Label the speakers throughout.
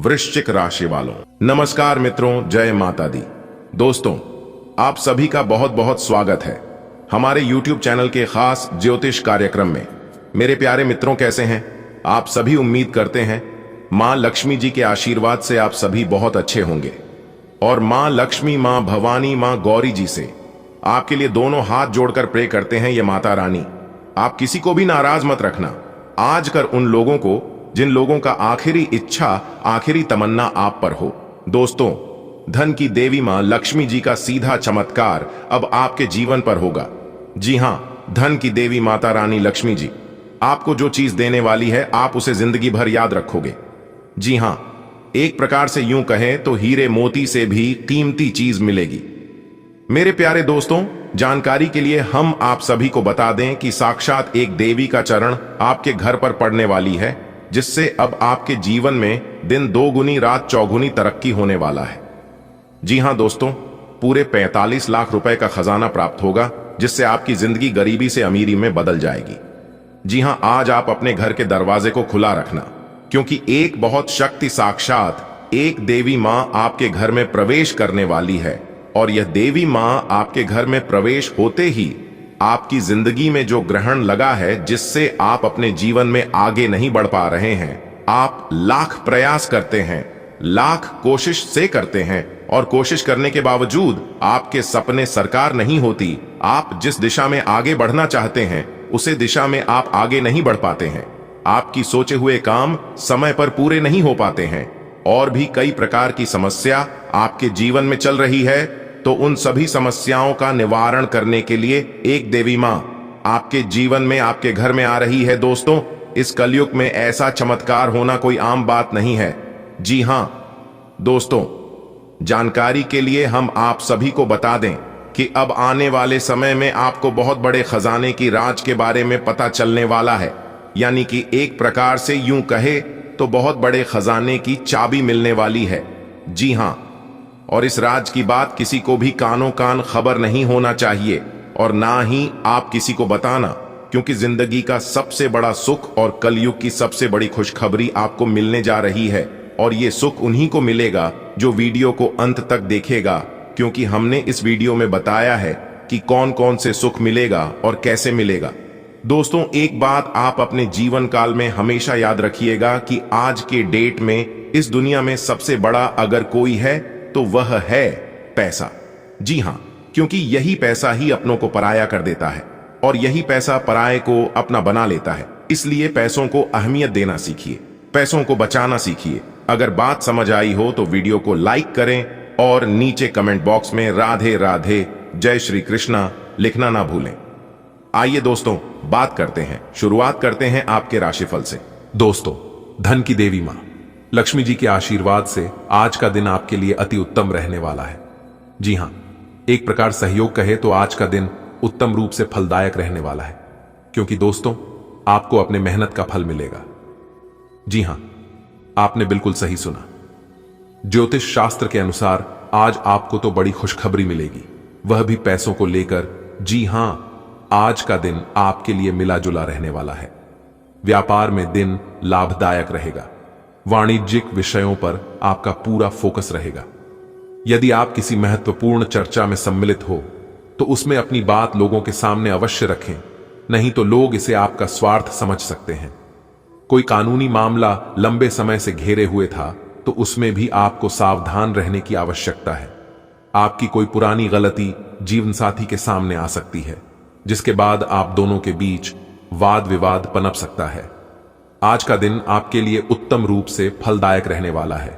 Speaker 1: वृश्चिक राशि वालों, नमस्कार मित्रों, जय माता दी। दोस्तों, आप सभी का बहुत बहुत स्वागत है हमारे YouTube चैनल के खास ज्योतिष कार्यक्रम में। मेरे प्यारे मित्रों, कैसे हैं आप सभी? उम्मीद करते हैं मां लक्ष्मी जी के आशीर्वाद से आप सभी बहुत अच्छे होंगे और मां लक्ष्मी, मां भवानी, मां गौरी जी से आपके लिए दोनों हाथ जोड़कर प्रे करते हैं। ये माता रानी आप किसी को भी नाराज मत रखना, आज कर उन लोगों को जिन लोगों का आखिरी इच्छा, आखिरी तमन्ना आप पर हो। दोस्तों, धन की देवी मां लक्ष्मी जी का सीधा चमत्कार अब आपके जीवन पर होगा। जी हां, धन की देवी माता रानी लक्ष्मी जी आपको जो चीज देने वाली है, आप उसे जिंदगी भर याद रखोगे। जी हां, एक प्रकार से यूं कहें तो हीरे मोती से भी कीमती चीज मिलेगी। मेरे प्यारे दोस्तों, जानकारी के लिए हम आप सभी को बता दें कि साक्षात एक देवी का चरण आपके घर पर पड़ने वाली है, जिससे अब आपके जीवन में दिन दोगुनी रात चौगुनी तरक्की होने वाला है। जी हां दोस्तों, पूरे 45 लाख रुपए का खजाना प्राप्त होगा, जिससे आपकी जिंदगी गरीबी से अमीरी में बदल जाएगी। जी हां, आज आप अपने घर के दरवाजे को खुला रखना, क्योंकि एक बहुत शक्ति साक्षात एक देवी मां आपके घर में प्रवेश करने वाली है। और यह देवी मां आपके घर में प्रवेश होते ही आपकी जिंदगी में जो ग्रहण लगा है, जिससे आप अपने जीवन में आगे नहीं बढ़ पा रहे हैं, आप लाख प्रयास करते हैं, लाख कोशिश से करते हैं और कोशिश करने के बावजूद आपके सपने साकार नहीं होती। आप जिस दिशा में आगे बढ़ना चाहते हैं, उसे दिशा में आप आगे नहीं बढ़ पाते हैं। आपकी सोचे हुए काम समय पर पूरे नहीं हो पाते हैं और भी कई प्रकार की समस्या आपके जीवन में चल रही है। तो उन सभी समस्याओं का निवारण करने के लिए एक देवी मां आपके जीवन में, आपके घर में आ रही है। दोस्तों, इस कलयुग में ऐसा चमत्कार होना कोई आम बात नहीं है। जी हां दोस्तों, जानकारी के लिए हम आप सभी को बता दें कि अब आने वाले समय में आपको बहुत बड़े खजाने की राज के बारे में पता चलने वाला है। यानी कि एक प्रकार से यूं कहे तो बहुत बड़े खजाने की चाबी मिलने वाली है। जी हां, और इस राज की बात किसी को भी कानों कान खबर नहीं होना चाहिए और ना ही आप किसी को बताना, क्योंकि जिंदगी का सबसे बड़ा सुख और कलयुग की सबसे बड़ी खुशखबरी आपको मिलने जा रही है। और ये सुख उन्हीं को मिलेगा जो वीडियो को अंत तक देखेगा, क्योंकि हमने इस वीडियो में बताया है कि कौन कौन से सुख मिलेगा और कैसे मिलेगा। दोस्तों, एक बात आप अपने जीवन काल में हमेशा याद रखिएगा कि आज के डेट में इस दुनिया में सबसे बड़ा अगर कोई है तो वह है पैसा। जी हां, क्योंकि यही पैसा ही अपनों को पराया कर देता है और यही पैसा पराये को अपना बना लेता है। इसलिए पैसों को अहमियत देना सीखिए, पैसों को बचाना सीखिए। अगर बात समझ आई हो तो वीडियो को लाइक करें और नीचे कमेंट बॉक्स में राधे राधे, जय श्री कृष्णा लिखना ना भूलें। आइए दोस्तों, बात करते हैं, शुरुआत करते हैं आपके राशिफल से। दोस्तों, धन की देवी मां लक्ष्मी जी के आशीर्वाद से आज का दिन आपके लिए अति उत्तम रहने वाला है। जी हां, एक प्रकार सहयोग कहे तो आज का दिन उत्तम रूप से फलदायक रहने वाला है, क्योंकि दोस्तों आपको अपने मेहनत का फल मिलेगा। जी हां, आपने बिल्कुल सही सुना। ज्योतिष शास्त्र के अनुसार आज आपको तो बड़ी खुशखबरी मिलेगी, वह भी पैसों को लेकर। जी हां, आज का दिन आपके लिए मिला जुला रहने वाला है। व्यापार में दिन लाभदायक रहेगा, वाणिज्यिक विषयों पर आपका पूरा फोकस रहेगा। यदि आप किसी महत्वपूर्ण चर्चा में सम्मिलित हो तो उसमें अपनी बात लोगों के सामने अवश्य रखें, नहीं तो लोग इसे आपका स्वार्थ समझ सकते हैं। कोई कानूनी मामला लंबे समय से घेरे हुए था तो उसमें भी आपको सावधान रहने की आवश्यकता है। आपकी कोई पुरानी गलती जीवन साथी के सामने आ सकती है, जिसके बाद आप दोनों के बीच वाद विवाद पनप सकता है। आज का दिन आपके लिए उत्तम रूप से फलदायक रहने वाला है।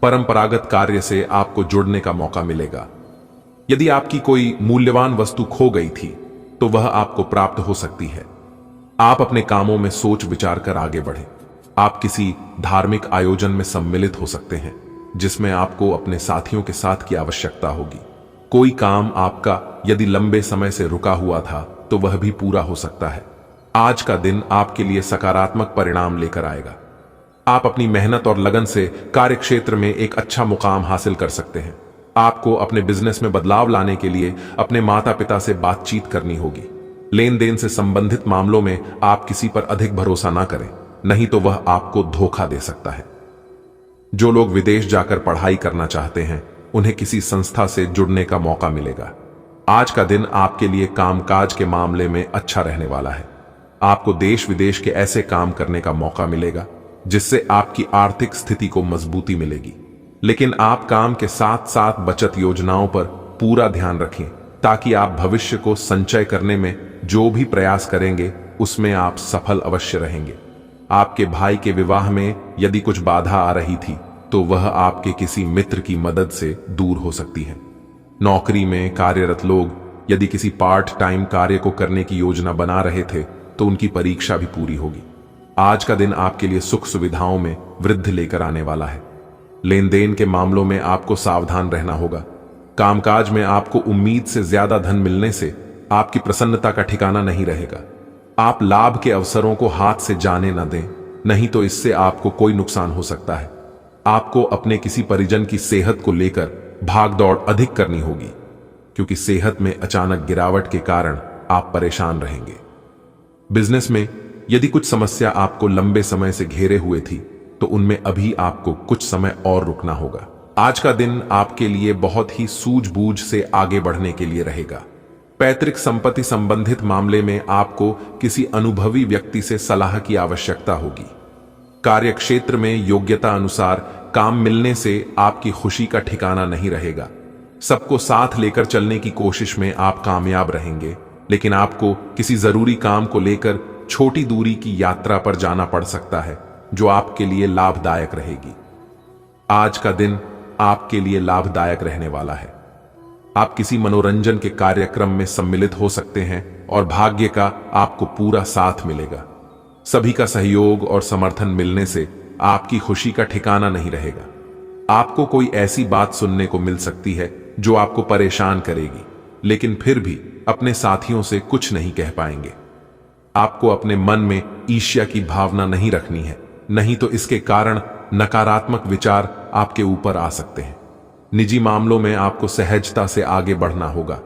Speaker 1: परंपरागत कार्य से आपको जुड़ने का मौका मिलेगा। यदि आपकी कोई मूल्यवान वस्तु खो गई थी तो वह आपको प्राप्त हो सकती है। आप अपने कामों में सोच विचार कर आगे बढ़ें। आप किसी धार्मिक आयोजन में सम्मिलित हो सकते हैं, जिसमें आपको अपने साथियों के साथ की आवश्यकता होगी। कोई काम आपका यदि लंबे समय से रुका हुआ था तो वह भी पूरा हो सकता है। आज का दिन आपके लिए सकारात्मक परिणाम लेकर आएगा। आप अपनी मेहनत और लगन से कार्यक्षेत्र में एक अच्छा मुकाम हासिल कर सकते हैं। आपको अपने बिजनेस में बदलाव लाने के लिए अपने माता पिता से बातचीत करनी होगी। लेन देन से संबंधित मामलों में आप किसी पर अधिक भरोसा ना करें, नहीं तो वह आपको धोखा दे सकता है।
Speaker 2: जो लोग विदेश जाकर पढ़ाई करना चाहते हैं उन्हें किसी संस्था से जुड़ने का मौका मिलेगा। आज का दिन आपके लिए कामकाज के मामले में अच्छा रहने वाला है। आपको देश विदेश के ऐसे काम करने का मौका मिलेगा जिससे आपकी आर्थिक स्थिति को मजबूती मिलेगी। लेकिन आप काम के साथ साथ बचत योजनाओं पर पूरा ध्यान रखें ताकि आप भविष्य को संचय करने में जो भी प्रयास करेंगे उसमें आप सफल अवश्य रहेंगे। आपके भाई के विवाह में यदि कुछ बाधा आ रही थी तो वह आपके किसी मित्र की मदद से दूर हो सकती है। नौकरी में कार्यरत लोग यदि किसी पार्ट टाइम कार्य को करने की योजना बना रहे थे तो उनकी परीक्षा भी पूरी होगी। आज का दिन आपके लिए सुख सुविधाओं में वृद्धि लेकर आने वाला है। लेन देन के मामलों में आपको सावधान रहना होगा। कामकाज में आपको उम्मीद से ज्यादा धन मिलने से आपकी प्रसन्नता का ठिकाना नहीं रहेगा। आप लाभ के अवसरों को हाथ से जाने न दें, नहीं तो इससे आपको कोई नुकसान हो सकता है। आपको अपने किसी परिजन की सेहत को लेकर भागदौड़ अधिक करनी होगी क्योंकि सेहत में अचानक गिरावट के कारण आप परेशान रहेंगे। बिजनेस में यदि कुछ समस्या आपको लंबे समय से घेरे हुए थी तो उनमें अभी आपको कुछ समय और रुकना होगा। आज का दिन आपके लिए बहुत ही सूझबूझ से आगे बढ़ने के लिए रहेगा। पैतृक संपत्ति संबंधित मामले में आपको किसी अनुभवी व्यक्ति से सलाह की आवश्यकता होगी। कार्य क्षेत्र में योग्यता अनुसार काम मिलने से आपकी खुशी का ठिकाना नहीं रहेगा। सबको साथ लेकर चलने की कोशिश में आप कामयाब रहेंगे, लेकिन आपको किसी जरूरी काम को लेकर छोटी दूरी की यात्रा पर जाना पड़ सकता है जो आपके लिए लाभदायक रहेगी। आज का दिन आपके लिए लाभदायक रहने वाला है। आप किसी मनोरंजन के कार्यक्रम में सम्मिलित हो सकते हैं और भाग्य का आपको पूरा साथ मिलेगा। सभी का सहयोग और समर्थन मिलने से आपकी खुशी का ठिकाना नहीं रहेगा। आपको कोई ऐसी बात सुनने को मिल सकती है जो आपको परेशान करेगी, लेकिन फिर भी अपने साथियों से कुछ नहीं कह पाएंगे। आपको अपने मन में ईर्ष्या की भावना नहीं रखनी है, नहीं तो इसके कारण नकारात्मक विचार आपके ऊपर आ सकते हैं। निजी मामलों में आपको सहजता से आगे बढ़ना होगा।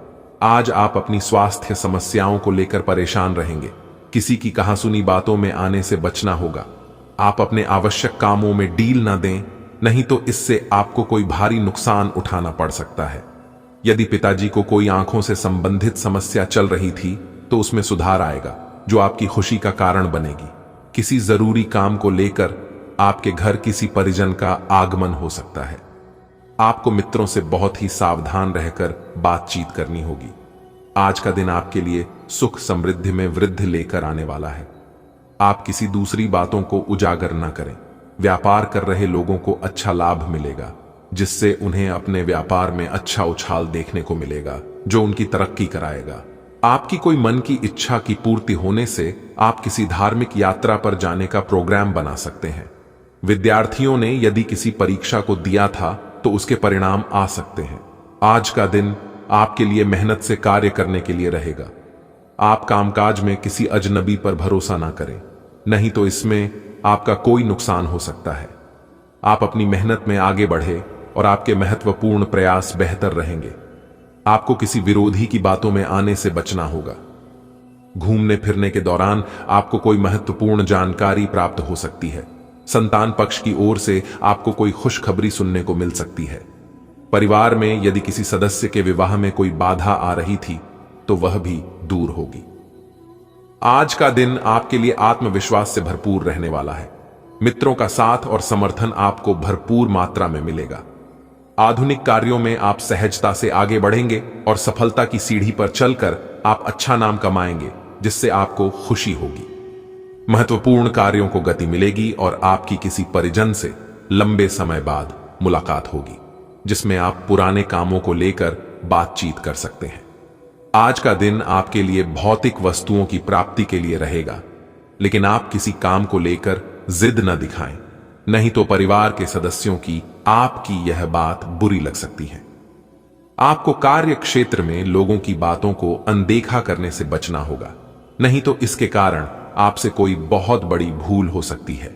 Speaker 2: आज आप अपनी स्वास्थ्य समस्याओं को लेकर परेशान रहेंगे। किसी की कहासुनी बातों में आने से बचना होगा। आप अपने आवश्यक कामों में डील न दें, नहीं तो इससे आपको कोई भारी नुकसान उठाना पड़ सकता है। यदि पिताजी को कोई आंखों से संबंधित समस्या चल रही थी तो उसमें सुधार आएगा जो आपकी खुशी का कारण बनेगी। किसी जरूरी काम को लेकर आपके घर किसी परिजन का आगमन हो सकता है। आपको मित्रों से बहुत ही सावधान रहकर बातचीत करनी होगी। आज का दिन आपके लिए सुख समृद्धि में वृद्धि लेकर आने वाला है। आप किसी दूसरी बातों को उजागर न करें। व्यापार कर रहे लोगों को अच्छा लाभ मिलेगा जिससे उन्हें अपने व्यापार में अच्छा उछाल देखने को मिलेगा जो उनकी तरक्की कराएगा। आपकी कोई मन की इच्छा की पूर्ति होने से आप किसी धार्मिक यात्रा पर जाने का प्रोग्राम बना सकते हैं। विद्यार्थियों ने यदि किसी परीक्षा को दिया था तो उसके परिणाम आ सकते हैं। आज का दिन आपके लिए मेहनत से कार्य करने के लिए रहेगा। आप कामकाज में किसी अजनबी पर भरोसा ना करें, नहीं तो इसमें आपका कोई नुकसान हो सकता है। आप अपनी मेहनत में आगे बढ़े और आपके महत्वपूर्ण प्रयास बेहतर रहेंगे। आपको किसी विरोधी की बातों में आने से बचना होगा। घूमने फिरने के दौरान आपको कोई महत्वपूर्ण जानकारी प्राप्त हो सकती है। संतान पक्ष की ओर से आपको कोई खुशखबरी सुनने को मिल सकती है। परिवार में यदि किसी सदस्य के विवाह में कोई बाधा आ रही थी तो वह भी दूर होगी। आज का दिन आपके लिए आत्मविश्वास से भरपूर रहने वाला है। मित्रों का साथ और समर्थन आपको भरपूर मात्रा में मिलेगा। आधुनिक कार्यों में आप सहजता से आगे बढ़ेंगे और सफलता की सीढ़ी पर चलकर आप अच्छा नाम कमाएंगे जिससे आपको खुशी होगी। महत्वपूर्ण कार्यों को गति मिलेगी और आपकी किसी परिजन से लंबे समय बाद मुलाकात होगी जिसमें आप पुराने कामों को लेकर बातचीत कर सकते हैं। आज का दिन आपके लिए भौतिक वस्तुओं की प्राप्ति के लिए रहेगा, लेकिन आप किसी काम को लेकर जिद न दिखाएं, नहीं तो परिवार के सदस्यों की आपकी यह बात बुरी लग सकती है। आपको कार्य क्षेत्र में लोगों की बातों को अनदेखा करने से बचना होगा, नहीं तो इसके कारण आपसे कोई बहुत बड़ी भूल हो सकती है।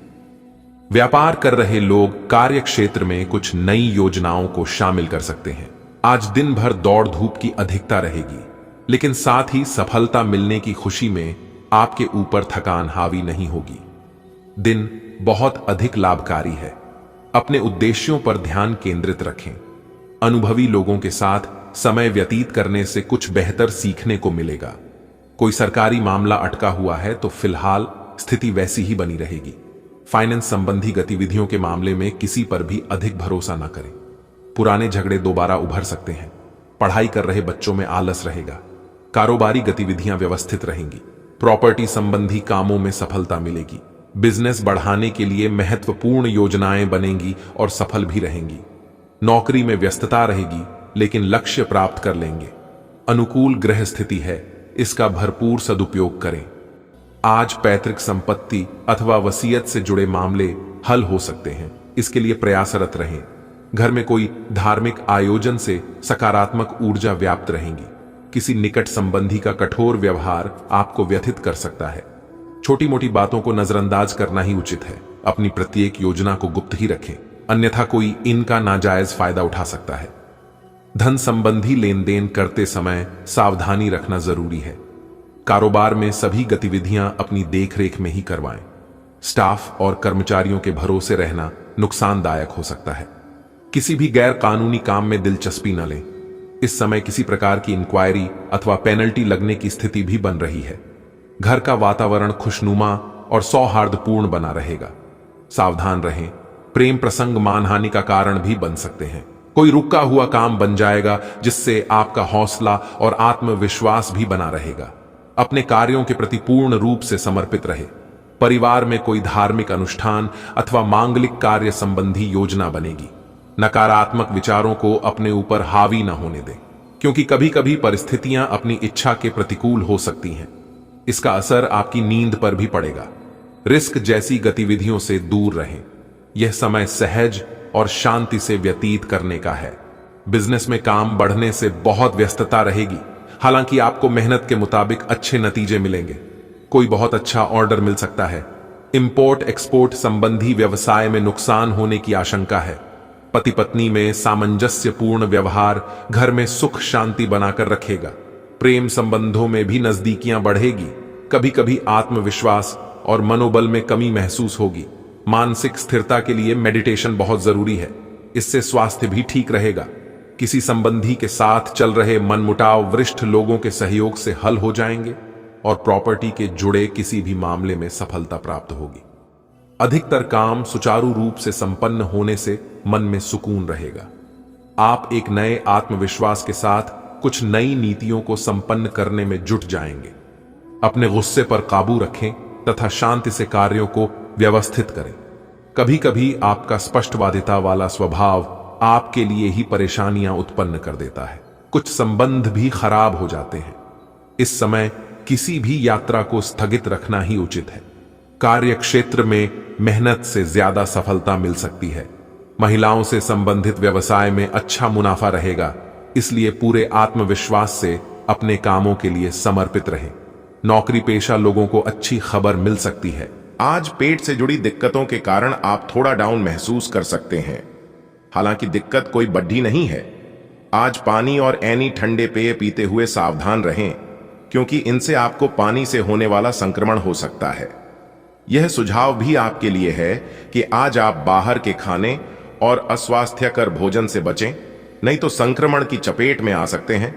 Speaker 2: व्यापार कर रहे लोग कार्य क्षेत्र में कुछ नई योजनाओं को शामिल कर सकते हैं। आज दिन भर दौड़ धूप की अधिकता रहेगी, लेकिन साथ ही सफलता मिलने की खुशी में आपके ऊपर थकान हावी नहीं होगी। दिन बहुत अधिक लाभकारी है। अपने उद्देश्यों पर ध्यान केंद्रित रखें। अनुभवी लोगों के साथ समय व्यतीत करने से कुछ बेहतर सीखने को मिलेगा। कोई सरकारी मामला अटका हुआ है तो फिलहाल स्थिति वैसी ही बनी रहेगी। फाइनेंस संबंधी गतिविधियों के मामले में किसी पर भी अधिक भरोसा न करें। पुराने झगड़े दोबारा उभर सकते हैं। पढ़ाई कर रहे बच्चों में आलस रहेगा। कारोबारी गतिविधियां व्यवस्थित रहेंगी। प्रॉपर्टी संबंधी कामों में सफलता मिलेगी। बिजनेस बढ़ाने के लिए महत्वपूर्ण योजनाएं बनेंगी और सफल भी रहेंगी। नौकरी में व्यस्तता रहेगी, लेकिन लक्ष्य प्राप्त कर लेंगे। अनुकूल ग्रह स्थिति है, इसका भरपूर सदुपयोग करें। आज पैतृक संपत्ति अथवा वसीयत से जुड़े मामले हल हो सकते हैं, इसके लिए प्रयासरत रहें। घर में कोई धार्मिक आयोजन से सकारात्मक ऊर्जा व्याप्त रहेंगी। किसी निकट संबंधी का कठोर व्यवहार आपको व्यथित कर सकता है। छोटी मोटी बातों को नजरअंदाज करना ही उचित है। अपनी प्रत्येक योजना को गुप्त ही रखें, अन्यथा कोई इनका नाजायज फायदा उठा सकता है। धन संबंधी लेन देन करते समय सावधानी रखना जरूरी है। कारोबार में सभी गतिविधियां अपनी देखरेख में ही करवाएं। स्टाफ और कर्मचारियों के भरोसे रहना नुकसानदायक हो सकता है। किसी भी गैर कानूनी काम में दिलचस्पी न लें। इस समय किसी प्रकार की इंक्वायरी अथवा पेनल्टी लगने की स्थिति भी बन रही है। घर का वातावरण खुशनुमा और सौहार्दपूर्ण बना रहेगा। सावधान रहें, प्रेम प्रसंग मानहानि का कारण भी बन सकते हैं। कोई रुका हुआ काम बन जाएगा, जिससे आपका हौसला और आत्मविश्वास भी बना रहेगा। अपने कार्यों के प्रति पूर्ण रूप से समर्पित रहे। परिवार में कोई धार्मिक अनुष्ठान अथवा मांगलिक कार्य संबंधी योजना बनेगी। नकारात्मक विचारों को अपने ऊपर हावी न होने दें, क्योंकि कभी कभी परिस्थितियां अपनी इच्छा के प्रतिकूल हो सकती हैं। इसका असर आपकी नींद पर भी पड़ेगा। रिस्क जैसी गतिविधियों से दूर रहें। यह समय सहज और शांति से व्यतीत करने का है। बिजनेस में काम बढ़ने से बहुत व्यस्तता रहेगी, हालांकि आपको मेहनत के मुताबिक अच्छे नतीजे मिलेंगे। कोई बहुत अच्छा ऑर्डर मिल सकता है। इंपोर्ट एक्सपोर्ट संबंधी व्यवसाय में नुकसान होने की आशंका है। पति पत्नी में सामंजस्यपूर्ण व्यवहार घर में सुख शांति बनाकर रखेगा। प्रेम संबंधों में भी नजदीकियां बढ़ेगी। कभी कभी आत्मविश्वास और मनोबल में कमी महसूस होगी। मानसिक स्थिरता के लिए मेडिटेशन बहुत जरूरी है। इससे स्वास्थ्य भी ठीक रहेगा। किसी संबंधी के साथ चल रहे मनमुटाव वरिष्ठ लोगों के सहयोग से हल हो जाएंगे और प्रॉपर्टी के जुड़े किसी भी मामले में सफलता प्राप्त होगी। अधिकतर काम सुचारू रूप से संपन्न होने से मन में सुकून रहेगा। आप एक नए आत्मविश्वास के साथ कुछ नई नीतियों को संपन्न करने में जुट जाएंगे। अपने गुस्से पर काबू रखें तथा शांति से कार्यों को व्यवस्थित करें। कभी कभी आपका स्पष्टवादिता वाला स्वभाव आपके लिए ही परेशानियां उत्पन्न कर देता है। कुछ संबंध भी खराब हो जाते हैं। इस समय किसी भी यात्रा को स्थगित रखना ही उचित है। कार्य क्षेत्र में मेहनत से ज्यादा सफलता मिल सकती है। महिलाओं से संबंधित व्यवसाय में अच्छा मुनाफा रहेगा, इसलिए पूरे आत्मविश्वास से अपने कामों के लिए समर्पित रहें। नौकरी पेशा लोगों को अच्छी खबर मिल सकती है।
Speaker 1: आज पेट से जुड़ी दिक्कतों के कारण आप थोड़ा डाउन महसूस कर सकते हैं, हालांकि दिक्कत कोई बड़ी नहीं है। आज पानी और ऐनी ठंडे पेय पीते हुए सावधान रहें, क्योंकि इनसे आपको पानी से होने वाला संक्रमण हो सकता है। यह सुझाव भी आपके लिए है कि आज आप बाहर के खाने और अस्वास्थ्यकर भोजन से बचें, नहीं तो संक्रमण की चपेट में आ सकते हैं।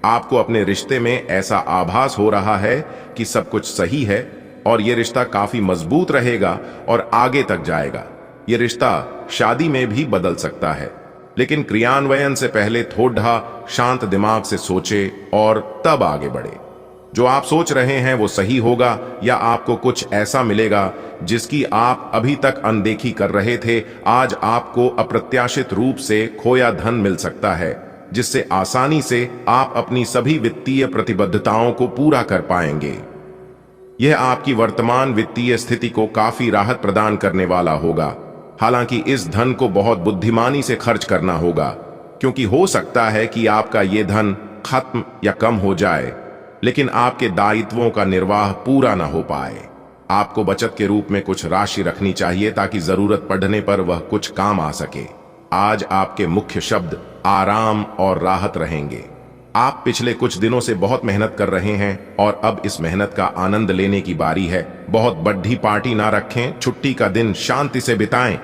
Speaker 1: आपको अपने रिश्ते में ऐसा आभास हो रहा है कि सब कुछ सही है और यह रिश्ता काफी मजबूत रहेगा और आगे तक जाएगा। यह रिश्ता शादी में भी बदल सकता है, लेकिन क्रियान्वयन से पहले थोड़ा शांत दिमाग से सोचे और तब आगे बढ़े। जो आप सोच रहे हैं वो सही होगा या आपको कुछ ऐसा मिलेगा जिसकी आप अभी तक अनदेखी कर रहे थे। आज आपको अप्रत्याशित रूप से खोया धन मिल सकता है, जिससे आसानी से आप अपनी सभी वित्तीय प्रतिबद्धताओं को पूरा कर पाएंगे। यह आपकी वर्तमान वित्तीय स्थिति को काफी राहत प्रदान करने वाला होगा। हालांकि इस धन को बहुत बुद्धिमानी से खर्च करना होगा, क्योंकि हो सकता है कि आपका यह धन खत्म या कम हो जाए, लेकिन आपके दायित्वों का निर्वाह पूरा ना हो पाए। आपको बचत के रूप में कुछ राशि रखनी चाहिए ताकि जरूरत पड़ने पर वह कुछ काम आ सके। आज आपके मुख्य शब्द आराम और राहत रहेंगे। आप पिछले कुछ दिनों से बहुत मेहनत कर रहे हैं और अब इस मेहनत का आनंद लेने की बारी है। बहुत बड़ी पार्टी ना रखें, छुट्टी का दिन शांति से बिताएं।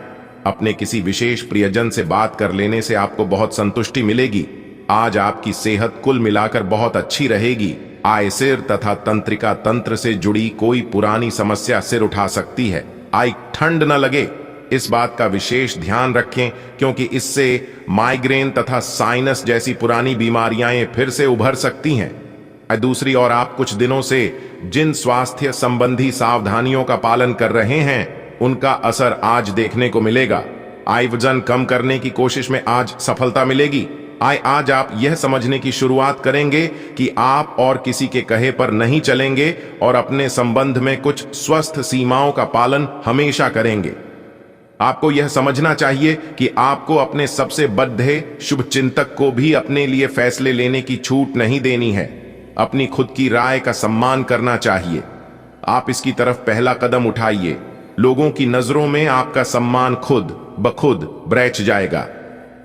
Speaker 1: अपने किसी विशेष प्रियजन से बात कर लेने से आपको बहुत संतुष्टि मिलेगी। आज आपकी सेहत कुल मिलाकर बहुत अच्छी रहेगी। आय सिर तथा तंत्रिका तंत्र से जुड़ी कोई पुरानी समस्या सिर उठा सकती है। आय ठंड न लगे, इस बात का विशेष ध्यान रखें, क्योंकि इससे माइग्रेन तथा साइनस जैसी पुरानी बीमारियां फिर से उभर सकती हैं। दूसरी ओर आप कुछ दिनों से जिन स्वास्थ्य संबंधी सावधानियों का पालन कर रहे हैं, उनका असर आज देखने को मिलेगा। वजन कम करने की कोशिश में आज सफलता मिलेगी। आज आप यह समझने की शुरुआत करेंगे कि आप और किसी के कहे पर नहीं चलेंगे और अपने संबंध में कुछ स्वस्थ सीमाओं का पालन हमेशा करेंगे। आपको यह समझना चाहिए कि आपको अपने सबसे बद्धे शुभचिंतक को भी अपने लिए फैसले लेने की छूट नहीं देनी है। अपनी खुद की राय का सम्मान करना चाहिए। आप इसकी तरफ पहला कदम उठाइए। लोगों की नजरों में आपका सम्मान खुद ब खुद ब्रैच जाएगा।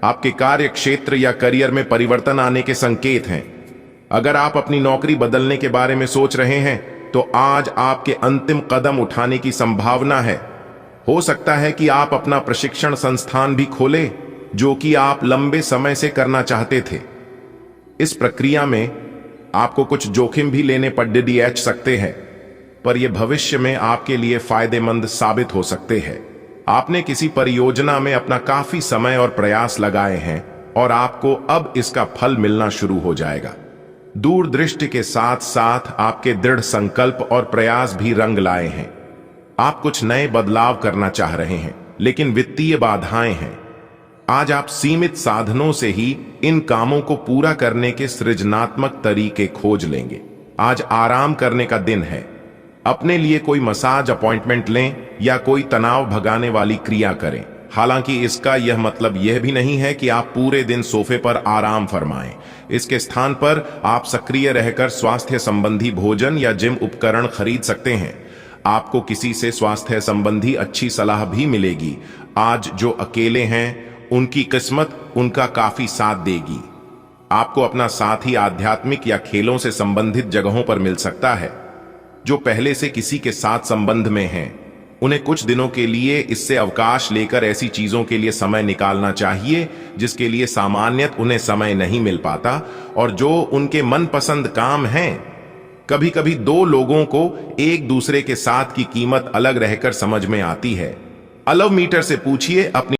Speaker 1: आपके कार्य क्षेत्र या करियर में परिवर्तन आने के संकेत हैं। अगर आप अपनी नौकरी बदलने के बारे में सोच रहे हैं, तो आज आपके अंतिम कदम उठाने की संभावना है। हो सकता है कि आप अपना प्रशिक्षण संस्थान भी खोलें, जो कि आप लंबे समय से करना चाहते थे। इस प्रक्रिया में आपको कुछ जोखिम भी लेने पड़ सकते हैं, पर यह भविष्य में आपके लिए फायदेमंद साबित हो सकते हैं। आपने किसी परियोजना में अपना काफी समय और प्रयास लगाए हैं और आपको अब इसका फल मिलना शुरू हो जाएगा। दूरदृष्टि के साथ साथ आपके दृढ़ संकल्प और प्रयास भी रंग लाए हैं। आप कुछ नए बदलाव करना चाह रहे हैं, लेकिन वित्तीय बाधाएं हैं। आज आप सीमित साधनों से ही इन कामों को पूरा करने के सृजनात्मक तरीके खोज लेंगे। आज आराम करने का दिन है। अपने लिए कोई मसाज अपॉइंटमेंट लें या कोई तनाव भगाने वाली क्रिया करें। हालांकि इसका यह मतलब यह भी नहीं है कि आप पूरे दिन सोफे पर आराम फरमाएं। इसके स्थान पर आप सक्रिय रहकर स्वास्थ्य संबंधी भोजन या जिम उपकरण खरीद सकते हैं। आपको किसी से स्वास्थ्य संबंधी अच्छी सलाह भी मिलेगी। आज जो अकेले हैं, उनकी किस्मत उनका काफी साथ देगी। आपको अपना साथी आध्यात्मिक या खेलों से संबंधित जगहों पर मिल सकता है। जो पहले से किसी के साथ संबंध में हैं, उन्हें कुछ दिनों के लिए इससे अवकाश लेकर ऐसी चीजों के लिए समय निकालना चाहिए जिसके लिए सामान्यतः उन्हें समय नहीं मिल पाता और जो उनके मनपसंद काम हैं। कभी कभी दो लोगों को एक दूसरे के साथ की कीमत अलग रहकर समझ में आती है। अलव मीटर से पूछिए अपनी